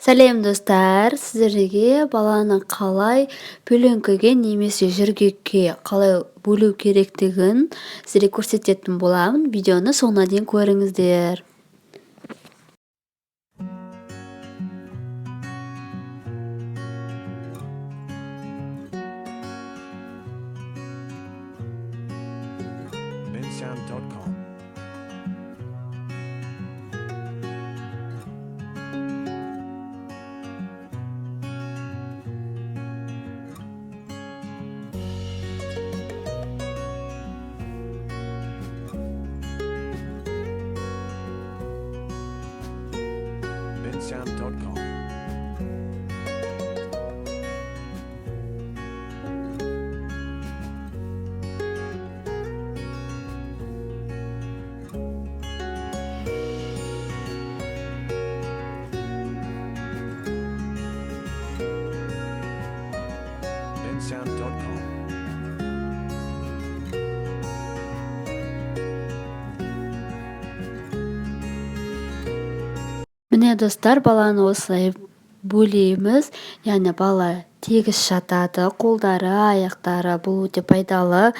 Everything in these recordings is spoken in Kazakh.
Сәлем достар, сіздерге баланы қалай пөленкіге немесе жүргекке қалай бөлу керектігін сіздерге көрсететін боламын. Видеоны соңына дейін көріңіздер. bensound.com. bensound.com. bensound.com. Міне достар, баланы осылай бөлейміз. Яғни бала тегіс жатады, қолдары, аяқтары, бұл өте пайдалы.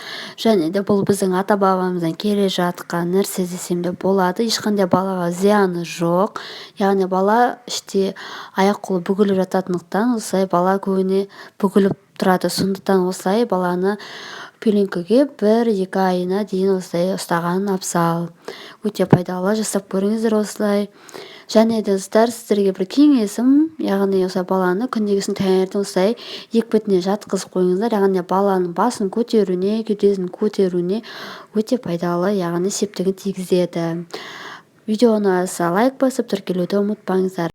Және де бұл біздің ата-бабамыздан келе жатқан нәрсе десем де болады. Ешқандай балаға зияны жоқ. Яғни бала іште аяқ-қолы бүгіліп жататындықтан осылай бала көбіне бүгіліп тұрады. Сондықтан осылай баланы пөленкіге 1-2 айына дейін осылай ұстаған абзал. Өте пайдалы, жасап көріңіздер осылай. Және де достар, сіздерге бір кеңесім, яғни осылай баланы күндегісін таңертең осылай екпетіне жатқызып қойыңыздар. Яғни баланың басын көтеруіне, кеудесін көтеруіне өте пайдалы, яғни септігін тигізеді. Видеоны лайк басып тіркелуді ұмытпаңыздар.